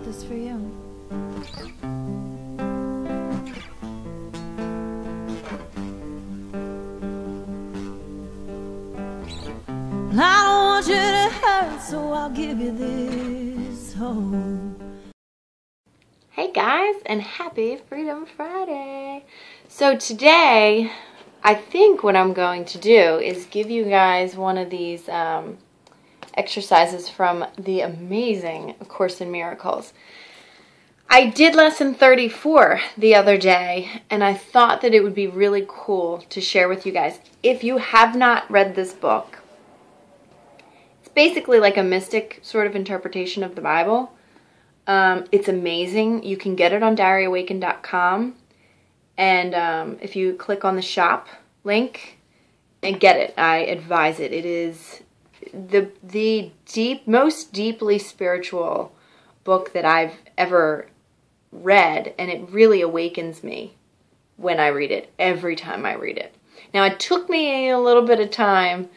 this for you. I don't want you to hurt, so I'll give you this hope. Hey guys, and happy Freedom Friday. So today, I think what I'm going to do is give you guys one of these exercises from the amazing Course in Miracles. I did lesson 34 the other day, and I thought that it would be really cool to share with you guys. If you have not read this book, it's basically like a mystic sort of interpretation of the Bible. It's amazing. You can get it on DiaryAwaken.com, and if you click on the shop link and get it, I advise it. It is the most deeply spiritual book that I've ever read, and it really awakens me when I read it, every time I read it. Now, it took me a little bit of time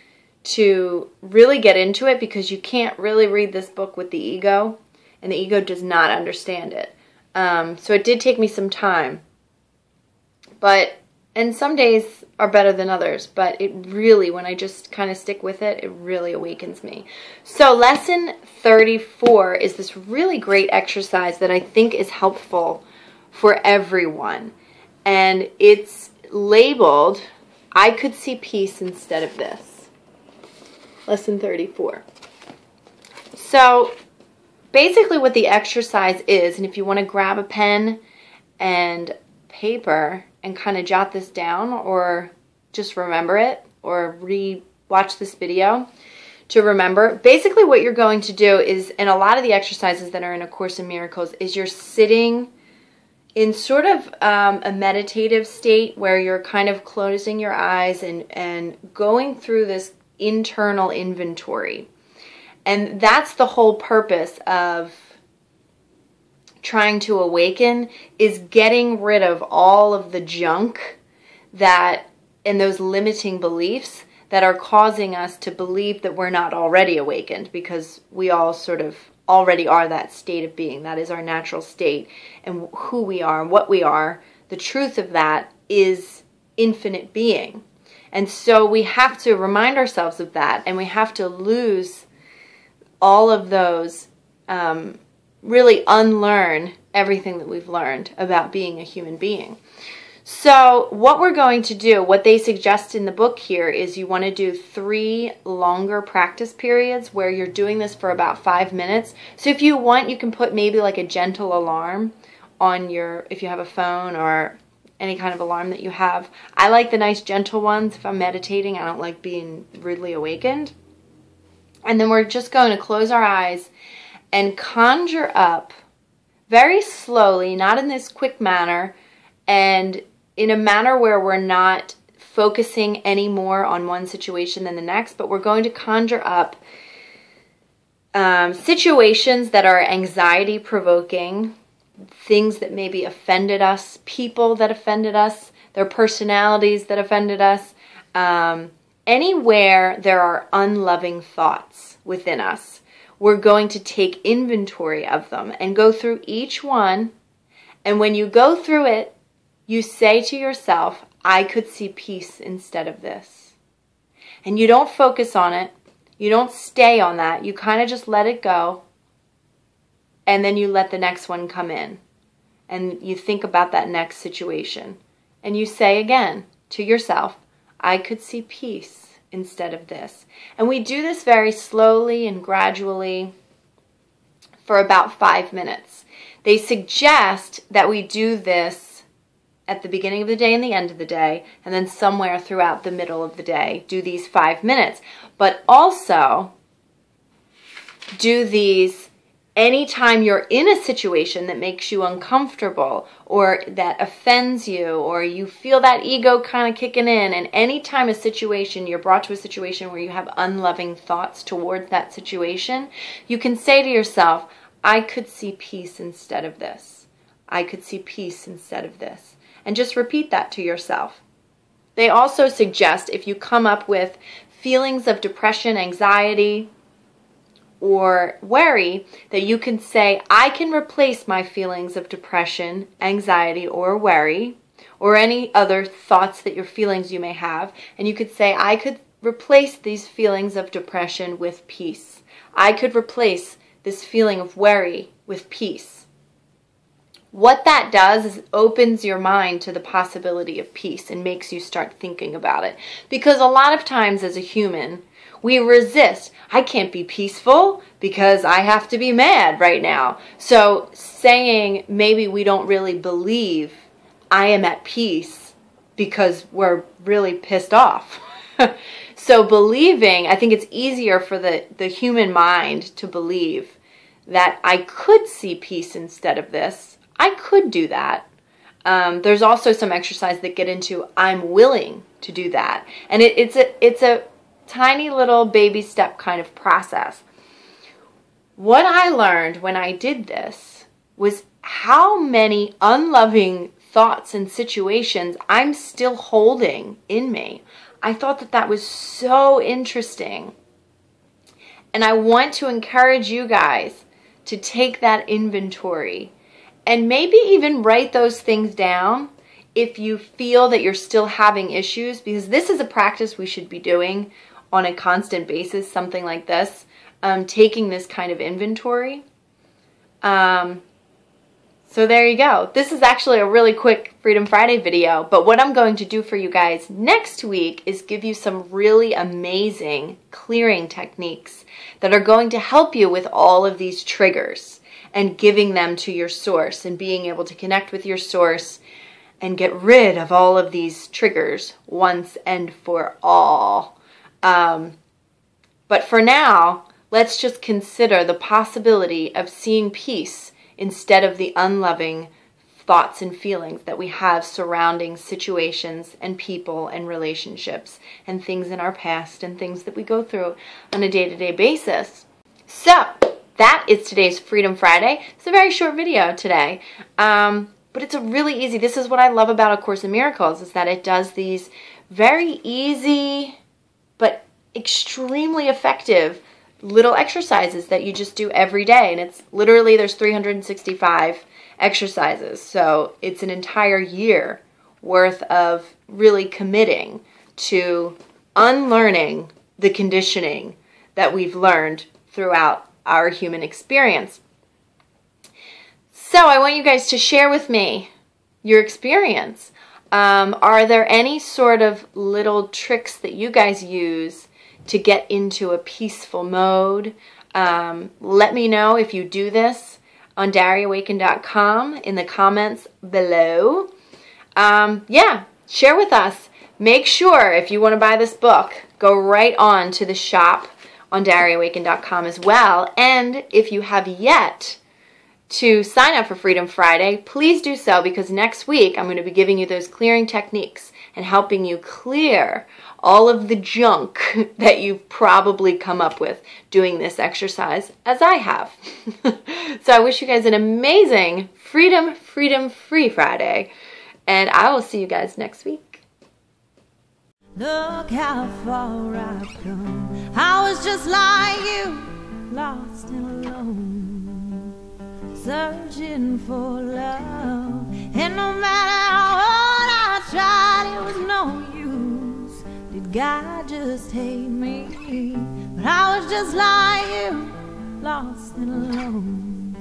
to really get into it because you can't really read this book with the ego, and the ego does not understand it. So it did take me some time. And some days are better than others, but it really, when I just kind of stick with it, it really awakens me. So lesson 34 is this really great exercise that I think is helpful for everyone. And it's labeled, I could see peace instead of this. Lesson 34. So basically what the exercise is, and if you want to grab a pen and paper and kind of jot this down, or just remember it, or re-watch this video to remember, basically what you're going to do is, in a lot of the exercises that are in A Course in Miracles, is you're sitting in sort of a meditative state where you're kind of closing your eyes and going through this internal inventory. And that's the whole purpose of trying to awaken, is getting rid of all of the junk that, and those limiting beliefs that are causing us to believe that we're not already awakened, because we all sort of already are that state of being. That is our natural state, and who we are and what we are. The truth of that is infinite being. And so we have to remind ourselves of that, and we have to lose all of those, really unlearn everything that we've learned about being a human being. So what we're going to do, what they suggest in the book here, is you want to do 3 longer practice periods where you're doing this for about 5 minutes. So if you want, you can put maybe like a gentle alarm on your, if you have a phone or any kind of alarm that you have. I like the nice gentle ones if I'm meditating. I don't like being rudely awakened. And then we're just going to close our eyes and conjure up very slowly, not in this quick manner, and in a manner where we're not focusing any more on one situation than the next, but we're going to conjure up situations that are anxiety-provoking, things that maybe offended us, people that offended us, their personalities that offended us, anywhere there are unloving thoughts within us. We're going to take inventory of them and go through each one. And when you go through it, you say to yourself, I could see peace instead of this. And you don't focus on it. You don't stay on that. You kind of just let it go. And then you let the next one come in. And you think about that next situation. And you say again to yourself, I could see peace instead of this. And we do this very slowly and gradually for about 5 minutes. They suggest that we do this at the beginning of the day and the end of the day, and then somewhere throughout the middle of the day, do these 5 minutes. But also do these anytime you're in a situation that makes you uncomfortable or that offends you, or you feel that ego kind of kicking in, and anytime you're brought to a situation where you have unloving thoughts towards that situation, you can say to yourself, I could see peace instead of this. I could see peace instead of this. And just repeat that to yourself. They also suggest if you come up with feelings of depression, anxiety, or worry, that you can say, I can replace my feelings of depression, anxiety, or worry, or any other thoughts that your feelings you may have, and you could say, I could replace these feelings of depression with peace. I could replace this feeling of worry with peace. What that does is it opens your mind to the possibility of peace and makes you start thinking about it. Because a lot of times as a human, we resist. I can't be peaceful because I have to be mad right now. So saying maybe we don't really believe I am at peace because we're really pissed off. So believing, I think it's easier for the human mind to believe that I could see peace instead of this. I could do that. There's also some exercise that get into I'm willing to do that. And it's a tiny little baby step kind of process. What I learned when I did this was how many unloving thoughts and situations I'm still holding in me. I thought that that was so interesting. And I want to encourage you guys to take that inventory and maybe even write those things down if you feel that you're still having issues, because this is a practice we should be doing on a constant basis, something like this, taking this kind of inventory. So there you go. This is actually a really quick Freedom Friday video, but what I'm going to do for you guys next week is give you some really amazing clearing techniques that are going to help you with all of these triggers and giving them to your source and being able to connect with your source and get rid of all of these triggers once and for all. But for now, let's just consider the possibility of seeing peace instead of the unloving thoughts and feelings that we have surrounding situations and people and relationships and things in our past and things that we go through on a day-to-day basis. So that is today's Freedom Friday. It's a very short video today, but it's a really easy. This is what I love about A Course in Miracles, is that it does these very easy but extremely effective little exercises that you just do every day. And it's literally, there's 365 exercises. So it's an entire year worth of really committing to unlearning the conditioning that we've learned throughout our human experience. So I want you guys to share with me your experience. Are there any sort of little tricks that you guys use to get into a peaceful mode? Let me know if you do this on DariAwaken.com in the comments below. Yeah, share with us. Make sure if you want to buy this book, go right on to the shop on DariAwaken.com as well. And if you have yet to sign up for Freedom Friday, please do so, because next week I'm going to be giving you those clearing techniques and helping you clear all of the junk that you've probably come up with doing this exercise, as I have. So I wish you guys an amazing Freedom Free Friday, and I will see you guys next week. Look how far I've come. I was just like you, lost and alone, searching for love. And no matter how hard I tried, it was no use. Did God just hate me? But I was just like you, lost and alone.